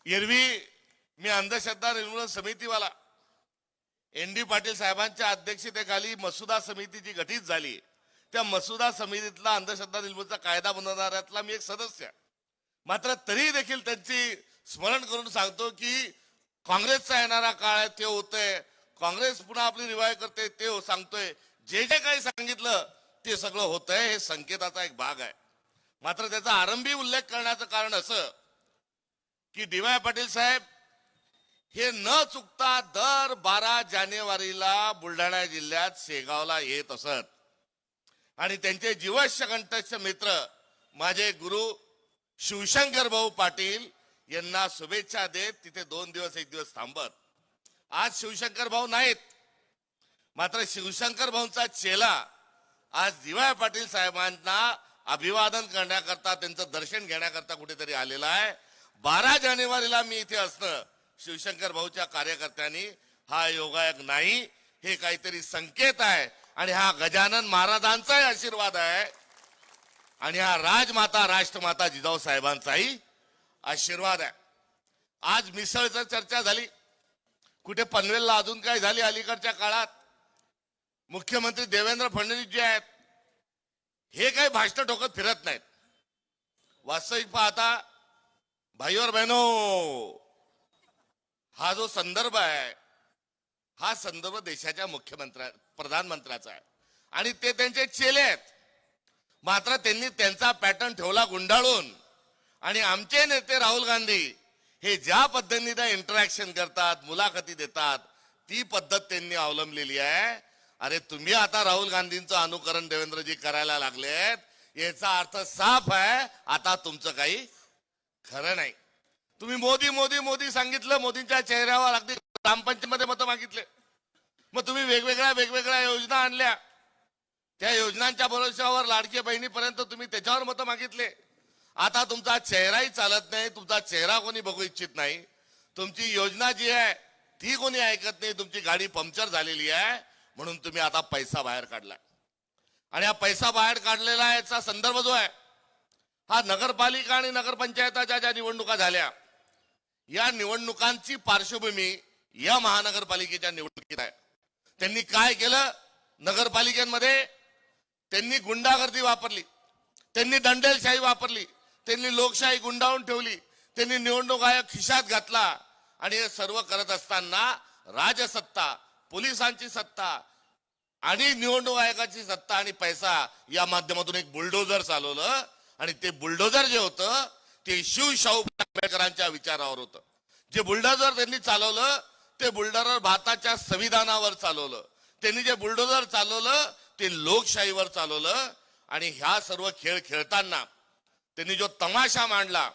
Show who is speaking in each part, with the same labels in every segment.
Speaker 1: एरवी मी अंधश्रद्धा निर्मूलन समितीवाला ND पाटील साहेबांच्या अध्यक्षतेखाली मसुदा समिती जी गठीत झाली त्या मसुदा समितीतला अंधश्रद्धा निर्मूलनाचा कायदा बनवणाऱ्यातला मी एक सदस्य आहे. मात्र तरी देखील त्यांची स्मरण करून सांगतो की काँग्रेसचा येणारा काळ आहे ते होतंय, काँग्रेस पुन्हा आपली रिवाय करते ते सांगतोय, जे जे काही सांगितलं ते सगळं होतंय, हे संकेताचा एक भाग आहे. मात्र त्याचा आरंभी उल्लेख करण्याचं कारण असं की DY पाटील साहेब हे न चुकता दर 12 जानेवारीला बुलढाणा जिल्ह्यात शेगावला येत असत आणि त्यांचे जीवश्य कंठस्थ मित्र माझे गुरु शिवशंकर भाऊ पाटील यांना शुभेच्छा देत तिथे 2 दिवस 1 दिवस थांबत. आज शिवशंकर भाऊ नाहीत, मात्र शिवशंकर भाऊंचा चेला आज DY पाटील साहेबांना अभिवादन करण्याकरता त्यांचं दर्शन घेण्याकरता कुठेतरी आलेला आहे. 12 जानेवारीला मी इथे असणं शिवशंकर भाऊच्या कार्यकर्त्यांनी हा योगायोग नाही, हे काहीतरी संकेत आहे आणि हा गजानन महाराजांचाही आशीर्वाद आहे आणि हा राजमाता राष्ट्रमाता जिजाऊ साहेबांचाही आशीर्वाद आहे. आज मिसळचं चर्चा झाली, कुठे पनवेलला अजून काय झाली अलीकडच्या काळात. मुख्यमंत्री देवेंद्र फडणवीस जे आहेत हे काही भाषण ठोकत फिरत नाहीत. वास्तविक पाहता भाई और बहनों, हा जो संदर्भ आहे हा संदर्भ देशाच्या प्रधानमंत्र्याचा आहे आणि ते त्यांचे चेले आहेत. मात्र त्यांनी त्यांचा पॅटर्न ठेवला गुंडाळून आणि आमचे नेते राहुल गांधी हे ज्या पद्धतीने इंटरॅक्शन करतात, मुलाखती देतात, ती पद्धत त्यांनी अवलंबलेली आहे. अरे तुम्ही आता राहुल गांधींचं अनुकरण देवेंद्रजी करायला लागलेत, याचा अर्थ साफ आहे आता तुमचं काही खरं नाही. तुम्ही मोदी मोदी मोदी सांगितलं, मोदींच्या चेहऱ्यावर अगदी ग्रामपंचायतीमध्ये मतं मागितले, मग तुम्ही वेगवेगळ्या योजना आणल्या, त्या योजनांच्या भरोश्यावर लाडकी बहिणीपर्यंत तुम्ही त्याच्यावर मतं मागितले. आता तुमचा चेहराही चालत नाही, तुमचा चेहरा कोणी बघू इच्छित नाही, तुमची योजना जी आहे ती कोणी ऐकत नाही, तुमची गाडी पंक्चर झालेली आहे म्हणून तुम्ही आता पैसा बाहेर काढलाय. आणि हा पैसा बाहेर काढलेला आहे याचा संदर्भ जो आहे हा नगरपालिका आणि नगरपंचायताच्या ज्या निवडणुका झाल्या, या निवडणुकांची पार्श्वभूमी या महानगरपालिकेच्या निवडणुकीत आहे. त्यांनी काय केलं, नगरपालिकेमध्ये त्यांनी गुंडागर्दी वापरली, त्यांनी दंडेलशाही वापरली, त्यांनी लोकशाही गुंडाळून ठेवली, त्यांनी निवडणूक आयोग खिशात घातला आणि हे सर्व करत असताना राजसत्ता, पोलिसांची सत्ता आणि निवडणूक आयोगाची सत्ता आणि पैसा या माध्यमातून एक बुलडोजर चालवलं आणि ते बुलडोजर जे होतं ते शिवशाहू आंबेडकरांच्या विचारावर होतं. जे बुलडोजर त्यांनी चालवलं ते बुलडोजर भारताच्या संविधानावर चालवलं, त्यांनी जे बुलडोजर चालवलं ते लोकशाहीवर चालवलं. आणि ह्या सर्व खेळ खेळताना त्यांनी जो तमाशा मांडला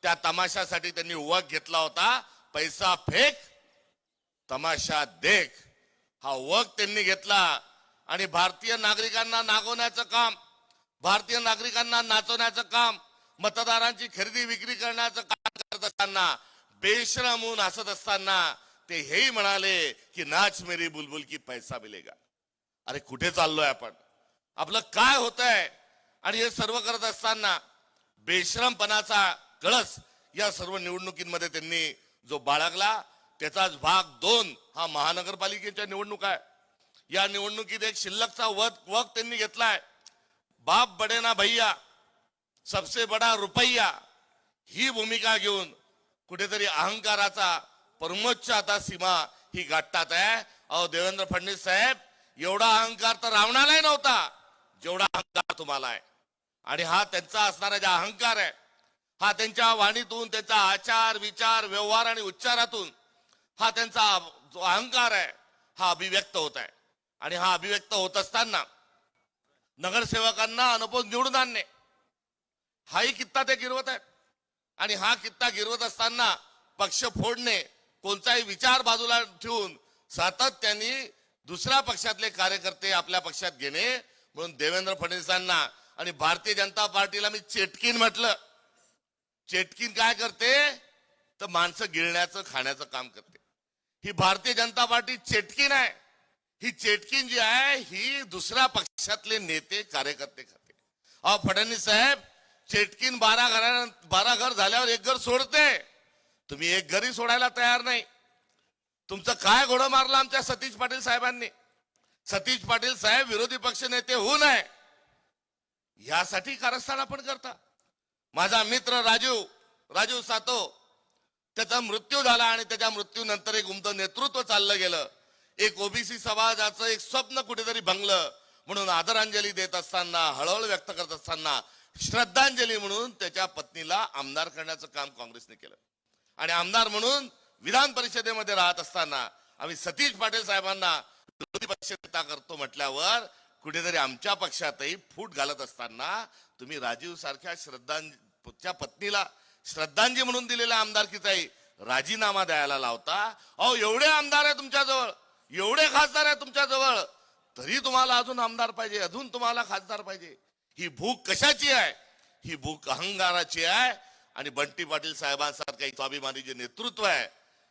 Speaker 1: त्या तमाशासाठी त्यांनी वग घेतला होता, पैसा फेक तमाशा देख, हा वग त्यांनी घेतला आणि भारतीय नागरिकांना नागवण्याचं काम, भारतीय नागरिकांना नाचवण्याचं काम, मतदारांची खरेदी विक्री करण्याचं काम करत असताना बेशरम होऊन हसत असताना ते हेही म्हणाले की नाच मेरी बुलबुल की पैसा मिलेगा. अरे कुठे चाललोय आपण, आपलं काय होतंय. आणि हे सर्व करत असताना बेशरमपणाचा कळस या सर्व निवडणुकीमध्ये त्यांनी जो बाळगला त्याचाच भाग 2 हा महानगरपालिकेच्या निवडणूक आहे. या निवडणुकीत एक शिल्लकचा वग त्यांनी घेतलाय, बाप बडे ना भैया सबसे बडा रुपया, ही भूमिका घेऊन कुठेतरी अहंकाराचा परमोच्च आता सीमा ही गाठतात आहे. अहो देवेंद्र फडणवीस साहेब, एवढा अहंकार तर रावणालाही नव्हता जेवढा अहंकार तुम्हाला आहे. आणि हा त्यांचा असणारा जो अहंकार आहे हा त्यांच्या वाणीतून, त्यांचा आचार विचार व्यवहार आणि उच्चारातून हा त्यांचा जो अहंकार आहे हा अभिव्यक्त होत आहे. आणि हा अभिव्यक्त होत असताना नगरसेवकांना अनपोज निवडून आणणे हाही कित्ता ते गिरवत आहेत. आणि हा कित्ता गिरवत असताना पक्ष फोडणे, कोणताही विचार बाजूला ठेवून सातत्याने दुसऱ्या पक्षातले कार्यकर्ते आपल्या पक्षात घेणे, म्हणून देवेंद्र फडणवीसांना आणि भारतीय जनता पार्टीला मी चेटकीन म्हटलं. चेटकीन काय करते तर माणसं गिळण्याचं खाण्याचं काम करते. ही भारतीय जनता पार्टी चेटकीन आहे. ही चेटकीन जी आहे ही दुसऱ्या पक्षातले नेते कार्यकर्ते खाते. अहो फडणवीस साहेब, चेटकीन 12 घर झाल्यावर एक घर सोडते, तुम्ही एक घरी सोडायला तयार नाही. तुमचं काय घोडं मारलं आमच्या सतीश पाटील साहेबांनी. सतीश पाटील साहेब विरोधी पक्ष नेते होऊ नये यासाठी कारस्थान आपण करता. माझा मित्र राजू सातो त्याचा मृत्यू झाला आणि त्याच्या मृत्यूनंतर एक उमदं नेतृत्व चाललं गेलं. एक ओबीसी समाजाचं एक स्वप्न कुठेतरी भंगलं म्हणून आदरांजली देत असताना, हळहळ व्यक्त करत असताना श्रद्धांजली म्हणून त्याच्या पत्नीला आमदार करण्याचं काम काँग्रेसने केलं. आणि आमदार म्हणून विधान परिषदेमध्ये राहत असताना आम्ही सतीश पाटील साहेबांना विरोधी पक्ष नेता करतो म्हटल्यावर कुठेतरी आमच्या पक्षातही फूट घालत असताना तुम्ही राजीव सारख्या श्रद्धांच्या पत्नीला श्रद्धांजली म्हणून दिलेल्या आमदारकीचाही राजीनामा द्यायला लावता. अहो, एवढे आमदार आहे तुमच्याजवळ, एवढे खासदार आहे तुमच्याजवळ, तरी तुम्हाला अजून आमदार पाहिजे, अजून तुम्हाला खासदार पाहिजे. ही भूक कशाची आहे? ही भूक अहंकाराची आहे. आणि बंटी पाटील साहेबांसारखं एक स्वाभिमानी जे नेतृत्व आहे,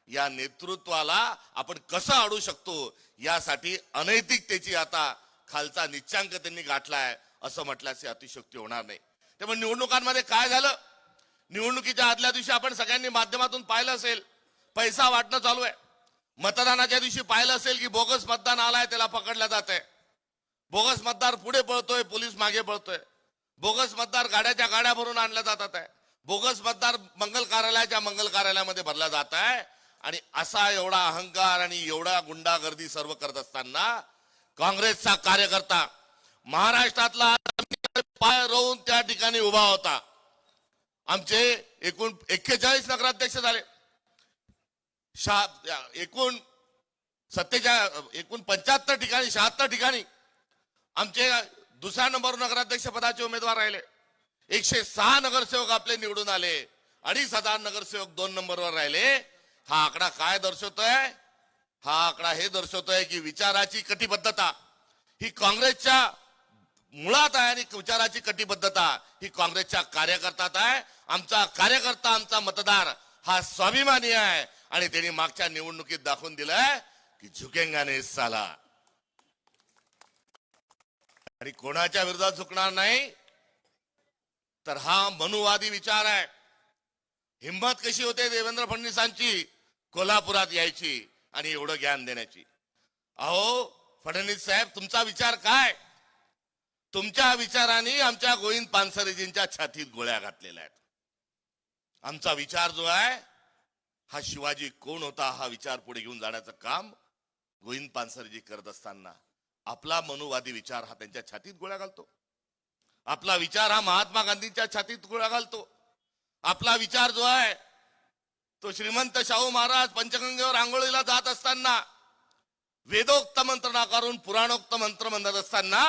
Speaker 1: या नेतृत्वाला आपण कसं अडू शकतो यासाठी अनैतिकतेची आता खालचा निच्चांक त्यांनी गाठलाय असं म्हटल्यास अतिशयोक्ती होणार नाही. त्यामुळे निवडणुकांमध्ये काय झालं, निवडणुकीच्या आदल्या दिवशी आपण सगळ्यांनी माध्यमातून पाहिलं असेल, पैसा वाटणं चालू आहे. मतदानाच्या दिवशी पाहिलं असेल की बोगस मतदान आलाय त्याला पकडलं जात आहे. बोगस मतदार पुढे पळतोय, पोलीस मागे पळतोय. बोगस मतदार गाड्याच्या गाड्या भरून आणल्या जातात आहे. बोगस मतदार मंगल कार्यालयामध्ये भरला जात आहे. आणि असा एवढा अहंकार आणि एवढा गुंडागर्दी सर्व करत असताना काँग्रेसचा कार्यकर्ता महाराष्ट्रातला पाय रोवून त्या ठिकाणी उभा होता. आमचे एकूण 41 नगराध्यक्ष झाले. एकूण 75 ठिकाणी 76 ठिकाणी आमचे दुसऱ्या नंबर नगराध्यक्ष पदाचे उमेदवार राहिले. 106 नगरसेवक आपले निवडून आले. 2500 नगरसेवक 2 नंबरवर राहिले. हा आकडा काय दर्शवतोय? हा आकडा हे दर्शवतोय की विचाराची कटिबद्धता ही काँग्रेसच्या मुळात आहे आणि विचाराची कटिबद्धता ही काँग्रेसच्या कार्यकर्त्यात आहे. आमचा कार्यकर्ता, आमचा मतदार हा स्वाभिमानी आहे आणि त्यांनी मागच्या निवडणुकीत दाखवून दिलंय की झुकेंगा नहीं साला. आणि कोणाच्या विरोधात झुकणार नाही. तर हा मनुवादी विचार आहे. हिंमत कशी होते देवेंद्र फडणवीसांची कोल्हापुरात यायची आणि एवढं ज्ञान देण्याची. अहो फडणवीस साहेब, तुमचा विचार काय? तुमच्या विचाराने आमच्या गोविंद पानसरेजींच्या छातीत गोळ्या घातलेल्या आहेत. आमचा विचार जो आहे हा शिवाजी कोण होता हा विचार पुढे घेऊन जाण्याचं काम गोविंद पानसरेजी करत असताना आपला मनुवादी विचार हा त्यांच्या छातीत गोळ्या घालतो. आपला विचार हा महात्मा गांधींच्या छातीत गोळ्या घालतो. आपला विचार जो आहे तो श्रीमंत शाहू महाराज पंचगंगेवर आंघोळीला जात असताना वेदोक्त मंत्र नाकारून पुराणोक्त मंत्र म्हणत असताना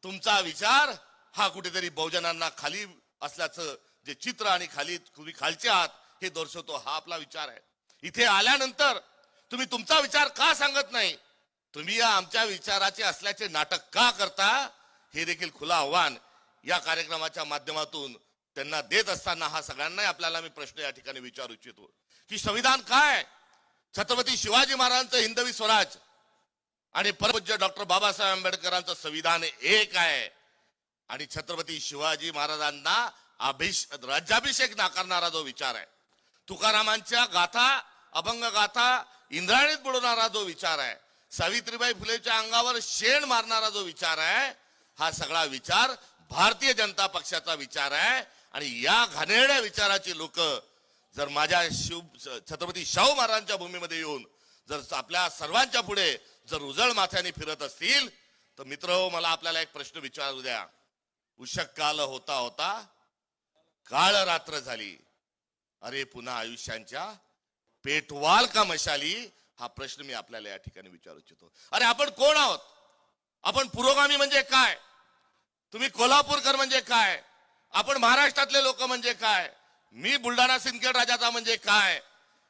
Speaker 1: तुमचा विचार हा कुठेतरी बहुजनांना खाली असल्याचं जे चित्र आणि तुम्ही खालचे आहात हे दर्शवतो. हा आपला विचार आहे. इथे आल्यानंतर तुम्ही तुमचा विचार का सांगत नाही? तुम्ही या आमच्या विचाराचे असल्याचे नाटक का करता? हे देखील खुला आव्हान या कार्यक्रमाच्या माध्यमातून त्यांना देत असताना हा सगळ्यांना आपल्याला मी प्रश्न या ठिकाणी विचारू इच्छितो की संविधान काय? छत्रपती शिवाजी महाराजांचं हिंदवी स्वराज आणि परमपूज्य डॉक्टर बाबासाहेब आंबेडकरांचं संविधान एक आहे. आणि छत्रपती शिवाजी महाराजांना राज्याभिषेक नाकारणारा जो विचार आहे, तुकारामांच्या गाथा, अभंग गाथा इंद्रायणीत बुडवणारा जो विचार आहे, सावित्रीबाई फुलेच्या अंगावर शेण मारणारा जो विचार आहे, हा सगळा विचार भारतीय जनता पक्षाचा विचार आहे. आणि या घाणेरड्या विचाराची लोक जर माझ्या छत्रपती शाहू महाराजांच्या भूमीमध्ये येऊन जर आपल्या सर्वांच्या पुढे जर उजळ माथ्याने फिरत असतील तर मित्र, मला आपल्याला एक प्रश्न विचारू द्या. उषक काल होता होता काळ रात्र झाली, अरे पुन्हा आयुष्यांच्या पेटवाल का मशाली? हा प्रश्न मी आपल्याला या ठिकाणी विचारू इच्छितो. अरे आपण कोण आहोत? आपण पुरोगामी म्हणजे काय? तुम्ही कोल्हापूरकर म्हणजे काय? आपण महाराष्ट्रातले लोक म्हणजे काय? मी बुलढाणा सिंदखेड राजाचा म्हणजे काय?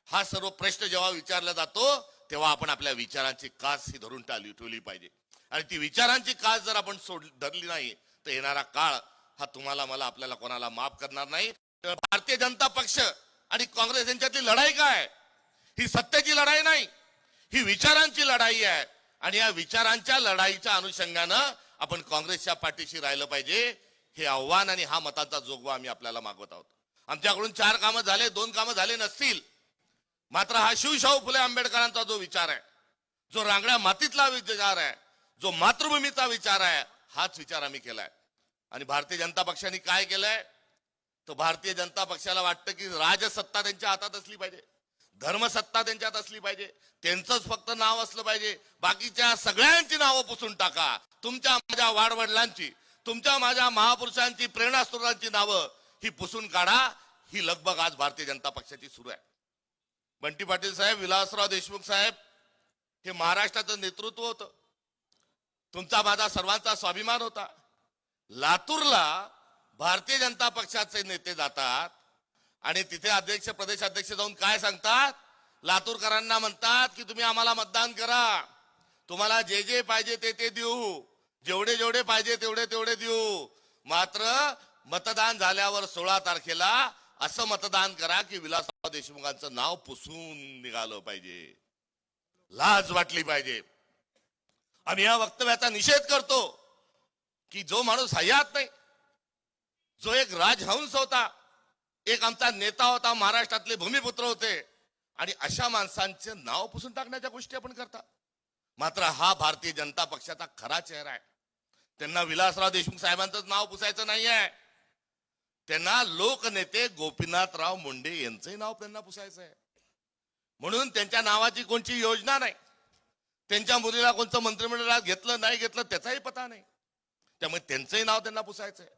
Speaker 1: हा सर्व प्रश्न जेव्हा विचारला जातो तेव्हा आपण आपल्या विचारांची कास ही धरून ठेवली पाहिजे. आणि ती विचारांची कास जर आपण धरली नाही तर येणारा काळ हा तुम्हाला, मला, आपल्याला कोणाला माफ करणार नाही. भारतीय जनता पक्ष आणि काँग्रेस यांच्यातली लढाई काय? ही सत्तेची लढाई नाही, ही विचारांची लढाई आहे. आणि या विचारांच्या लढाईच्या अनुषंगानं आपण काँग्रेसच्या पाठीशी राहिलं पाहिजे. हे आव्हान आणि हा मतांचा जोगवा आम्ही आपल्याला मागवत आहोत. आमच्याकडून 4 कामं झाले, 2 कामं झाले नसतील, मात्र हा शिवशाहू फुले आंबेडकरांचा जो विचार आहे, जो रांगड्या मातीतला विचार आहे, जो मातृभूमीचा विचार आहे, हाच विचार आम्ही केलाय. आणि भारतीय जनता पक्षाने काय केलंय, तर भारतीय जनता पक्षाला वाटतं की राजसत्ता त्यांच्या हातात असली पाहिजे, धर्मसत्ता त्यांच्यात असली पाहिजे, त्यांचंच फक्त नाव असलं पाहिजे, बाकीच्या सगळ्यांची नावं पुसून टाका. तुमच्या माझ्या वाडवडिलांची, तुमच्या माझ्या महापुरुषांची, प्रेरणास्त्रोतांची नावं ही पुसून काढा. ही लगबग आज भारतीय जनता पक्षाची सुरू आहे. बंटी पाटील साहेब, विलासराव देशमुख साहेब, हे महाराष्ट्राचं नेतृत्व होतं. तुमचा माझा सर्वांचा स्वाभिमान होता. लातूरला भारतीय जनता पक्षाचे नेते जातात आणि तिथे अध्यक्ष, प्रदेश अध्यक्ष जाऊन काय सांगतात, लातूरकरांना म्हणतात की तुम्ही आम्हाला मतदान करा, तुम्हाला जे जे पाहिजे ते ते देऊ, जेवढे जेवढे पाहिजे तेवढे तेवढे देऊ, मात्र मतदान झाल्यावर 16 तारखेला असं मतदान करा की विलासराव देशमुखांचं नाव पुसून निघालं पाहिजे, लाज वाटली पाहिजे. आम्ही या वक्तव्याचा निषेध करतो की जो माणूस हयात नाही, जो एक राजहंस होता, एक आमचा नेता होता, महाराष्ट्रातले भूमिपुत्र होते, आणि अशा माणसांचे नाव पुसून टाकण्याच्या गोष्टी आपण करता. मात्र हा भारतीय जनता पक्षाचा खरा चेहरा आहे. त्यांना विलासराव देशमुख साहेबांचं नाव पुसायचं नाही आहे, त्यांना लोकनेते गोपीनाथराव मुंडे यांचंही नाव त्यांना पुसायचं आहे. म्हणून त्यांच्या नावाची कोणती योजना नाही, त्यांच्या मुलीला कोणतं मंत्रिमंडळात घेतलं नाही घेतलं त्याचाही पता नाही, त्यामुळे त्यांचंही नाव त्यांना पुसायचंय.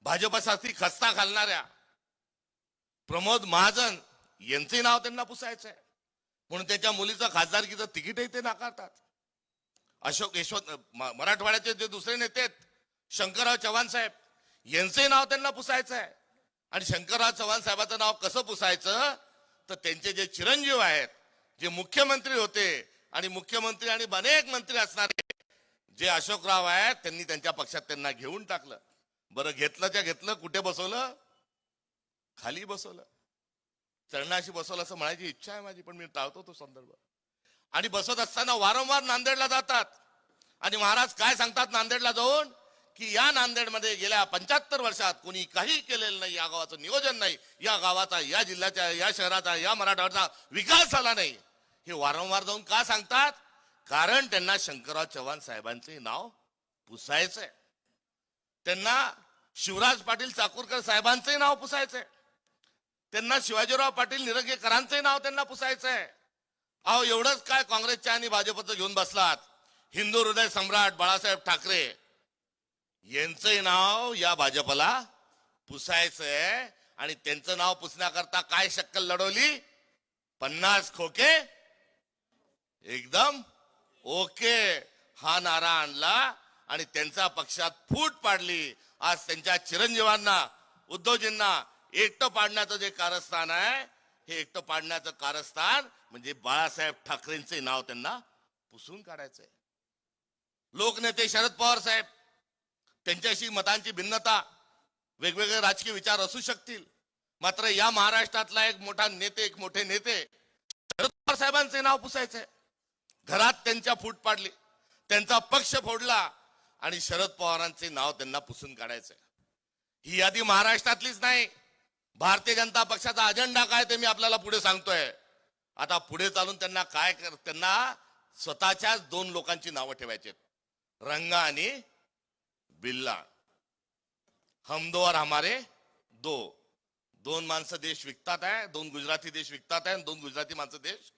Speaker 1: भाजपसाठी खस्ता घालणाऱ्या प्रमोद महाजन यांचंही नाव त्यांना पुसायचंय, म्हणून त्यांच्या मुलीचं खासदारकीचं तिकीटही ते नाकारतात. अशोक यशवंत, मराठवाड्याचे जे दुसरे नेते आहेत, शंकरराव चव्हाण साहेब, यांचंही नाव त्यांना पुसायचं आहे. आणि शंकरराव चव्हाण साहेबांचं नाव कसं पुसायचं, तर त्यांचे जे चिरंजीव आहेत, जे मुख्यमंत्री होते आणि मुख्यमंत्री आणि अनेक मंत्री असणारे जे अशोकराव आहेत, त्यांनी त्यांच्या पक्षात त्यांना घेऊन टाकलं. बरं, घेतलं त्या घेतलं, कुठे बसवलं, खाली बसवलं, चरणाशी बसवलं असं म्हणायची इच्छा आहे माझी, पण मी टाळतो तो संदर्भ. आणि बसवत असताना वारंवार नांदेडला जातात आणि महाराज काय सांगतात नांदेडला जाऊन, की या नांदेडमध्ये गेल्या 75 वर्षात कोणी काही केलेलं नाही, या गावाचं नियोजन नाही, या गावाचा, या जिल्ह्याच्या, या शहराचा, या मराठवाड्याचा विकास झाला नाही. हे वारंवार जाऊन का सांगतात, कारण त्यांना शंकरराव चव्हाण साहेबांचे नाव पुसायचंय, त्यांना शिवराज पाटील चाकूरकर साहेबांचंही नाव पुसायचंय, त्यांना शिवाजीराव पाटील निलंगेकरांचंही नाव त्यांना पुसायचंय. अहो, एवढंच काय काँग्रेसच्या आणि भाजपचं घेऊन बसलात, हिंदू हृदय सम्राट बाळासाहेब ठाकरे यांचंही नाव या भाजपला पुसायचंय. आणि त्यांचं नाव पुसण्याकरता काय शक्कल लढवली, 50 खोके एकदम ओके हा नारा आणला आणि त्यांच्या पक्षात फूट पाडली. आज त्यांच्या चिरंजीवांना, उद्धवजींना एकटं पाडण्याचं जे कारस्थान आहे, हे एकटं पाडण्याचं कारस्थान म्हणजे बाळासाहेब ठाकरेंचे नाव त्यांना पुसून काढायचंय. लोकनेते शरद पवार साहेब, त्यांच्याशी मतांची भिन्नता, वेगवेगळे राजकीय विचार असू शकतील, मात्र या महाराष्ट्रातला एक मोठा नेते, एक मोठे नेते शरद पवार साहेबांचे नाव पुसायचंय. घरात त्यांच्या फूट पाडली, त्यांचा पक्ष फोडला आणि शरद पवारांचे नाव त्यांना पुसून काढायचंय. ही यादी महाराष्ट्रातलीच नाही, भारतीय जनता पक्षाचा अजेंडा काय ते मी आपल्याला पुढे सांगतोय. आता पुढे चालून त्यांना काय त्यांना स्वतःच्याच 2 लोकांची नावं ठेवायची, रंगा आणि बिल्ला. हम दो और हमारे दो. 2 माणसं देश विकतात आहे, 2 गुजराती देश विकतात आहे, 2 गुजराती माणसं देश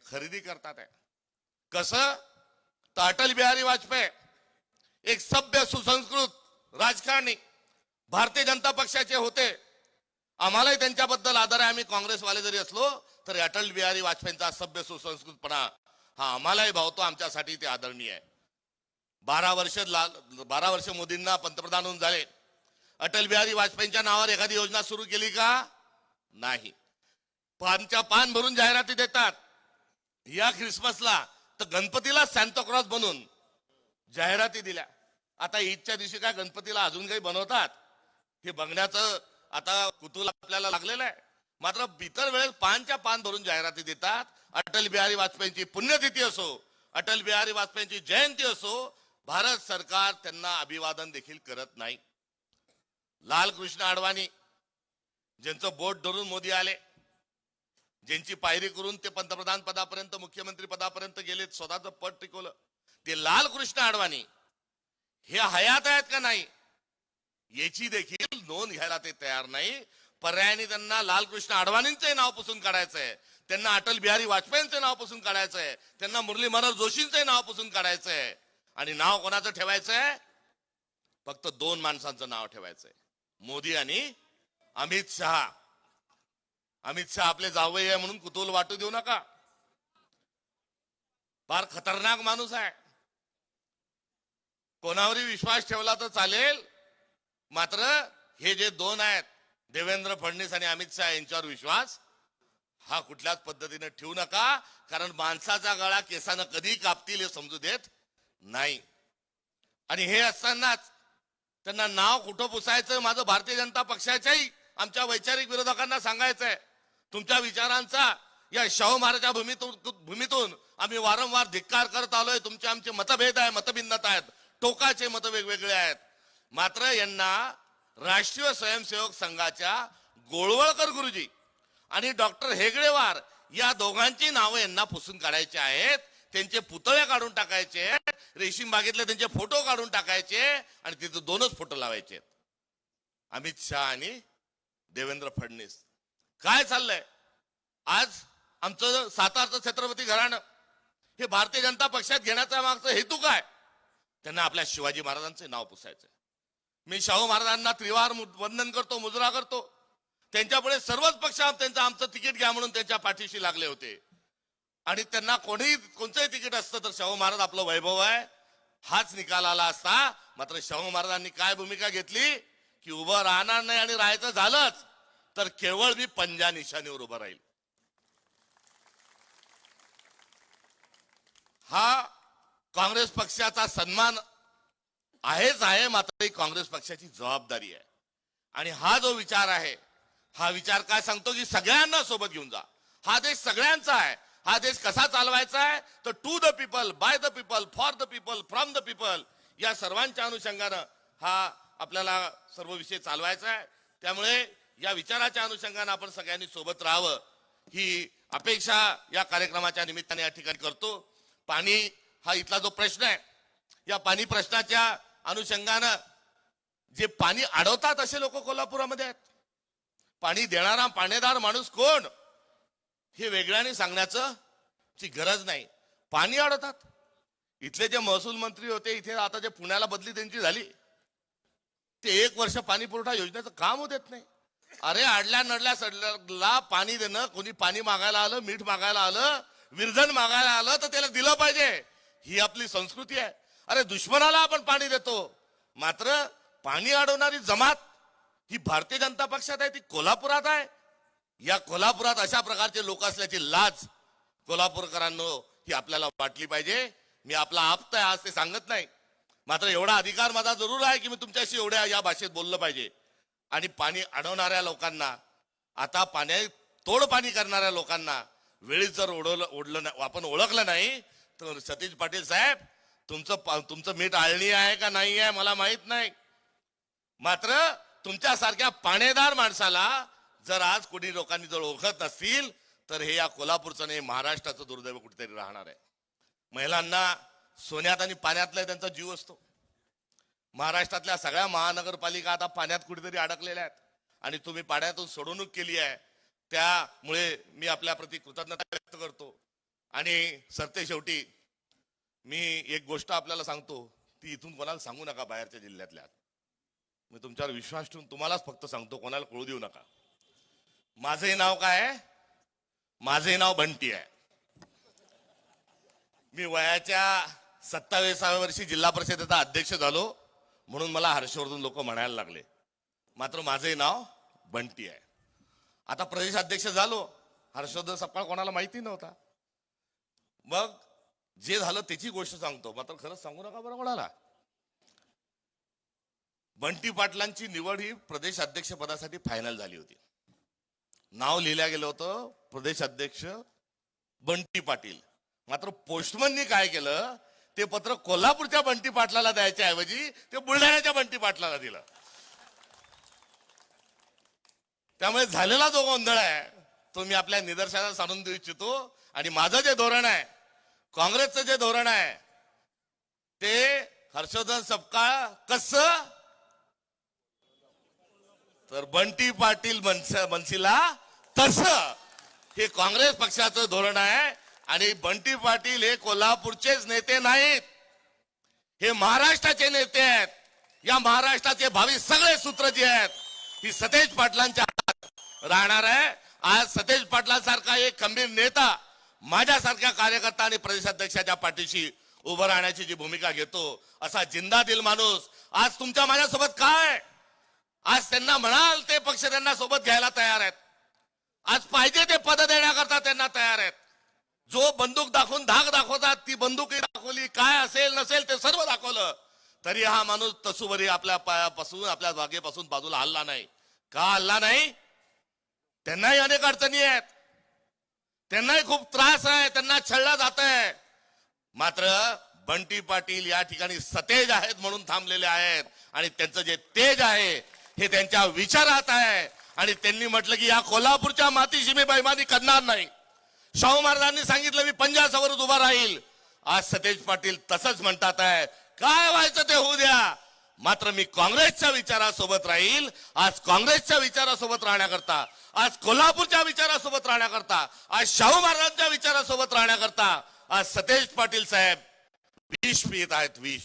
Speaker 1: खरेदी करतात आहे. कसं, तर अटल बिहारी वाजपेयी एक सभ्य सुसंस्कृत राजकारणी भारतीय जनता पक्षाचे होते. आम्हालाही त्यांच्याबद्दल आदर आहे, आम्ही काँग्रेसवाले जरी असलो तरी अटल बिहारी वाजपेयींचा सभ्य सुसंस्कृतपणा हा आम्हालाही भावतो, आमच्यासाठी ते आदरणीय आहे. 12 वर्ष मोदींना पंतप्रधान होऊन झाले. अटल बिहारी वाजपेयींच्या नावावर एखादी योजना सुरू केली का? नाही. पान भरून जाहिराती देतात. या ख्रिसमसला तर गणपतीला सांताक्लॉज बनवून जाहिराती दिल्या. आता ईदच्या दिवशी काय गणपतीला अजून काही बनवतात हे बघण्याचं आता कुतूहल आपल्याला लागलेलं आहे. मात्र इतर वेळेस पान भरून जाहिराती देतात. अटल बिहारी वाजपेयींची पुण्यतिथी असो, अटल बिहारी वाजपेयींची जयंती असो, भारत सरकार त्यांना अभिवादन देखील करत नाही. लालकृष्ण अडवाणी ज्यांचं बोट धरून मोदी आले, ज्यांची पायरी करून ते पंतप्रधान पदापर्यंत मुख्यमंत्री पदापर्यंत गेले, स्वतःचं पद टिकवलं, ते लालकृष्ण अडवाणी हे हयात आहेत का नाही याची देखील नोंद घ्यायला ते तयार नाही. पर्यायाने त्यांना लालकृष्ण अडवाणींचे नाव पुसून काढायचंय, त्यांना अटल बिहारी वाजपेयींचे नाव पुसून काढायचंय, त्यांना मुरली मनोहर जोशींचे नाव पुसून काढायचंय. आणि नाव कोणाचं ठेवायचंय? फक्त दोन माणसांचं नाव ठेवायचंय, मोदी आणि अमित शहा. अमित शहा आपले जावई आहे म्हणून कुतूहल वाटू देऊ नका. फार खतरनाक माणूस आहे. कोणावरही विश्वास ठेवला तर चालेल, मात्र हे जे दोन आहेत देवेंद्र फडणवीस आणि अमित शहा यांच्यावर विश्वास हा कुठल्याच पद्धतीने ठेवू नका. कारण माणसाचा गळा केसानं कधी कापतील हे समजू देत नाही. आणि हे असतानाच त्यांना नाव कुठं पुसायचं माझं भारतीय जनता पक्षाच्याही आमच्या वैचारिक विरोधकांना सांगायचंय. तुमच्या विचारांचा या शाहू महाराजा भूमीतून आम्ही वारंवार धिक्कार करत आलोय. तुमचे आमचे मतभेद आहे, मतभिन्नता आहेत, टोकाचे मत वेगवेगळे आहेत. मात्र यांना राष्ट्रीय स्वयंसेवक संघाच्या गोळवळकर गुरुजी आणि डॉक्टर हेगडेवार या दोघांची नावं यांना पुसून काढायची आहेत. त्यांचे पुतळे काढून टाकायचे, रेशीम बागेतले त्यांचे फोटो काढून टाकायचे आणि तिथे दोनच फोटो लावायचे, अमित शहा आणि देवेंद्र फडणवीस. काय चाललंय आज आमचं सातारचं छत्रपती घराणं हे भारतीय जनता पक्षात घेण्याचा मागचा हेतू काय? त्यांना आपल्या शिवाजी महाराजांचे नाव पुसायचंय. मी शाहू महाराजांना त्रिवार वंदन करतो, मुजरा करतो. त्यांच्यापुढे सर्वच पक्ष आमचं तिकीट घ्या म्हणून त्यांच्या पाठीशी लागले होते. आणि त्यांना कोणतंही तिकीट असतं तर शाहू महाराज आपलं वैभव आहे हाच निकाल आला असता. मात्र शाहू महाराजांनी काय भूमिका घेतली की उभं राहणार नाही आणि राहायचं झालंच तर केवळ मी पंजा निशाणीवर उभं राहील. हा काँग्रेस पक्षाचा सन्मान आहेच आहे, मात्र ही काँग्रेस पक्षाची जबाबदारी आहे. आणि हा जो विचार आहे हा विचार काय सांगतो की सगळ्यांना सोबत घेऊन जा. हा देश सगळ्यांचा आहे. हा देश कसा चालवायचा आहे तर to the people, by the people, for the people, from the people या सर्वांच्या अनुषंगानं हा आपल्याला सर्व विषय चालवायचा आहे. त्यामुळे या विचाराच्या अनुषंगानं आपण सगळ्यांनी सोबत राहावं ही अपेक्षा या कार्यक्रमाच्या निमित्ताने या ठिकाणी करतो. पाणी हा इथला जो प्रश्न आहे, या पाणी प्रश्नाच्या अनुषंगानं जे पाणी अडवतात असे लोक कोल्हापुरामध्ये आहेत. पाणी देणारा पाणेदार माणूस कोण हे वेगळ्याने सांगण्याचं ची गरज नाही. पाणी अडवतात. इथले जे महसूल मंत्री होते, इथे आता जे पुण्याला बदली त्यांची झाली, ते 1 वर्ष पाणी पुरवठा योजनेचं काम होत देत नाही. अरे अडल्या नडल्या सडल्याला पाणी देणं, कोणी पाणी मागायला आलं, मीठ मागायला आलं, विरजण मागायला आलं तर त्याला दिलं पाहिजे, ही आपली संस्कृती आहे. अरे दुश्मनाला आपण पाणी देतो, मात्र पाणी अडवणारी जमात ही भारतीय जनता पक्षात आहे, ती कोल्हापुरात आहे. या कोल्हापुरात अशा प्रकारचे लोक असल्याची लाज कोल्हापूरकरांनो ही आपल्याला वाटली पाहिजे. मी आपला आप्त आहे आज ते सांगत नाही, मात्र एवढा अधिकार माझा जरूर आहे की मी तुमच्याशी एवढ्या या भाषेत बोललं पाहिजे. आणि पाणी अडवणाऱ्या लोकांना, आता तोड पाणी करणाऱ्या लोकांना वेळीच जर आपण ओळखलं नाही तर सतीश पाटील साहेब तुमचं मीठ आळणी आहे का नाही आहे मला माहित नाही, मात्र तुमच्यासारख्या पाणेदार माणसाला जर आज कोणी लोकांनी जर ओळखत नसतील तर हे या कोल्हापूरचं नाही महाराष्ट्राचं दुर्दैव कुठेतरी राहणार आहे. महिलांना सोन्यात आणि पाण्यातला त्यांचा जीव असतो. महाराष्ट्रातल्या सगळ्या महानगरपालिका आता पाण्यात कुठेतरी अडकलेल्या आहेत आणि तुम्ही पाण्यातून सोडवणूक केली आहे, त्यामुळे मी आपल्या प्रति कृतज्ञता व्यक्त करतो. आणि सरते शेवटी मी एक गोष्ट आपल्याला सांगतो, ती इथून कोणाला सांगू नका, बाहेरच्या जिल्ह्यातल्या. मी तुमच्यावर विश्वास ठेवून तुम्हालाच फक्त सांगतो, कोणाला कळू देऊ नका. माझे नाव काय आहे? माझे नाव बंटी आहे. मी वयाच्या 27व्या वर्षी जिल्हा परिषदेचा अध्यक्ष झालो म्हणून मला हर्षवर्धन लोक म्हणायला लागले, मात्र माझे नाव बंटी आहे. आता प्रदेश अध्यक्ष झालो, हर्षवर्धन सपकाळ कोणाला माहिती नव्हता. मग जे झालं त्याची गोष्ट सांगतो, मात्र खरंच सांगू नका बरं कोणाला. बंटी पाटलांची निवड ही प्रदेश अध्यक्ष पदासाठी फायनल झाली होती. नाव लिहिल्या गेलं होतं प्रदेश अध्यक्ष बंटी पाटील, मात्र पोस्टमननी काय केलं, ते पत्र कोल्हापूरच्या बंटी पाटलाला द्यायच्या ऐवजी ते बुलढाण्याच्या बंटी पाटलाला दिलं. त्यामुळे झालेला जो गोंधळ आहे तो मी आपल्या निदर्शनास आणून देऊ इच्छितो. आणि माझं जे धोरण आहे, काँग्रेसचं जे धोरण आहे, ते हर्षवर्धन सपकाळ कसं तर बंटी पाटील मनसीला तसं, हे काँग्रेस पक्षाचं धोरण आहे. आणि बंटी पाटील हे कोल्हापूरचेच नेते नाहीत, हे महाराष्ट्राचे नेते आहेत. या महाराष्ट्राचे भावी सगळे सूत्र जे आहेत ही सतेज पाटलांच्या हातात राहणार आहे. आज सतेज पाटलांसारखा एक खंबीर नेता माझ्यासारख्या कार्यकर्ता आणि प्रदेशाध्यक्षाच्या पाठीशी उभं राहण्याची जी भूमिका घेतो, असा जिंदा दिल माणूस आज तुमच्या माझ्यासोबत काय, आज त्यांना म्हणाल ते पक्ष त्यांना सोबत घ्यायला तयार आहेत. आज पाहिजे ते पद देण्याकरता त्यांना तयार आहेत. जो बंदूक दाखवून धाक दाखवतात ती बंदूकही दाखवली, काय असेल नसेल ते सर्व दाखवलं, तरी हा माणूस तसूवरी आपल्या पायापासून आपल्या जागेपासून बाजूला हलला नाही. का हलला नाही? त्यांनाही अनेक अडचणी आहेत, त्यांनाही खूप त्रास आहे, त्यांना छळलं जात आहे. मात्र बंटी पाटील या ठिकाणी सतेज आहेत म्हणून थांबलेले आहेत. आणि त्यांचं जे तेज आहे हे त्यांच्या विचारात आहे. आणि त्यांनी म्हटलं की या कोल्हापूरच्या मातीशी मी बैमानी करणार नाही. शाहू महाराजांनी सांगितलं मी पंजासावरच उभा राहील. आज सतेज पाटील तसंच म्हणतात आहे, काय व्हायचं ते होऊ द्या, मात्र मी काँग्रेसच्या विचारासोबत राहील. आज काँग्रेसच्या विचारासोबत राहण्याकरता, आज कोल्हापूरच्या विचारासोबत राहण्याकरता, आज शाहू महाराजांच्या विचारासोबत राहण्याकरता आज सतेज पाटील साहेब विष पित आहेत, विष.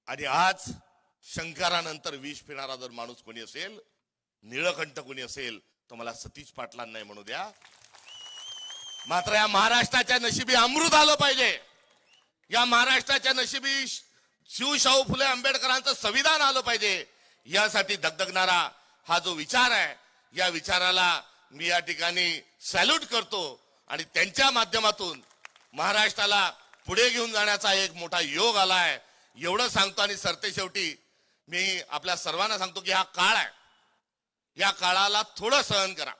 Speaker 1: आणि आज शंकरानंतर विष पिणारा जर माणूस कोणी असेल, निळकंठ कोणी असेल, तो मला सतीश पाटलांना नाही म्हणू द्या. मात्र या महाराष्ट्राच्या नशिबी अमृत आलं पाहिजे, या महाराष्ट्राच्या नशिबी शिवशाहू फुले आंबेडकरांचं संविधान आलं पाहिजे. यासाठी धगधगणारा हा जो विचार आहे, या विचाराला मी या ठिकाणी सॅल्यूट करतो. आणि त्यांच्या माध्यमातून महाराष्ट्राला पुढे घेऊन जाण्याचा एक मोठा योग आलाय, एवढं सांगतो. आणि सरते शेवटी मी आपल्या सर्वांना सांगतो की हा काळ आहे, या काळाला थोडं सहन करा.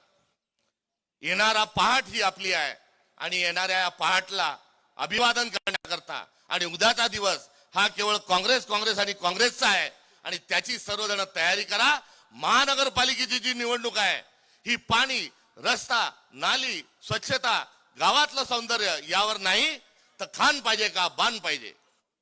Speaker 1: येणारा पहाट ही आपली आहे आणि येणाऱ्या या पहाटला अभिवादन करण्याकरता आणि उद्याचा दिवस हा केवळ काँग्रेस आणि काँग्रेसचा आहे. आणि त्याची सर्वजण तयारी करा. महानगरपालिकेची जी निवडणूक आहे ही पाणी, रस्ता, नाली, स्वच्छता, गावातलं सौंदर्य यावर नाही तर खान पाहिजे का बाण पाहिजे,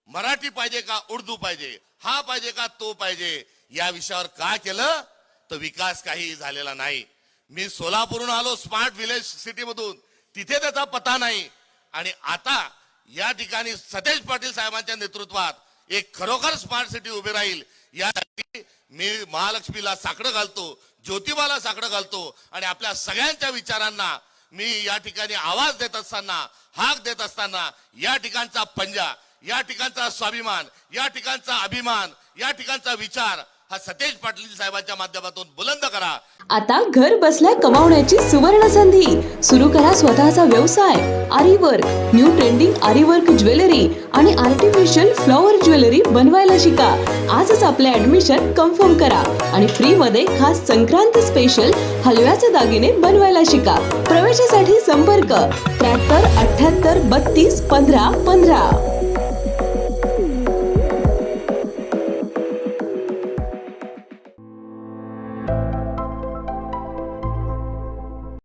Speaker 1: मराठी पाहिजे का उर्दू पाहिजे, हा पाहिजे का तो पाहिजे, या विषयावर का केलं तर विकास काही झालेला नाही. मी सोलापूरहून आलो स्मार्ट विलेज सिटी मधून, तिथे त्याचा पत्ता नाही. आणि आता या ठिकाणी सतेज पाटील साहेबांच्या नेतृत्वात एक खरोखर स्मार्ट सिटी उभी राहील. यासाठी मी महालक्ष्मीला साकडं घालतो, ज्योतिबाला साकडं घालतो. आणि आपल्या सगळ्यांच्या विचारांना मी या ठिकाणी आवाज देत असताना, हाक देत असताना, या ठिकाणचा पंजा, या ठिकाणचा स्वाभिमान, या ठिकाणचा अभिमान, या ठिकाणचा विचार हा सतेज पाटील साहेबांच्या माध्यमातून बुलंद करा.
Speaker 2: आता घर बसल्या कमावण्याची सुवर्ण संधी. सुरू करा स्वतःचा व्यवसाय. Aari work, new trending aari work jewellery आणि आर्टिफिशियल फ्लॉवर ज्वेलरी बनवायला शिका. आजच आपले ऍडमिशन कन्फर्म करा आणि फ्री मध्ये खास संक्रांत स्पेशल हलव्याचे दागिने बनवायला शिका. प्रवेशासाठी संपर्क 73 78 32 15 15.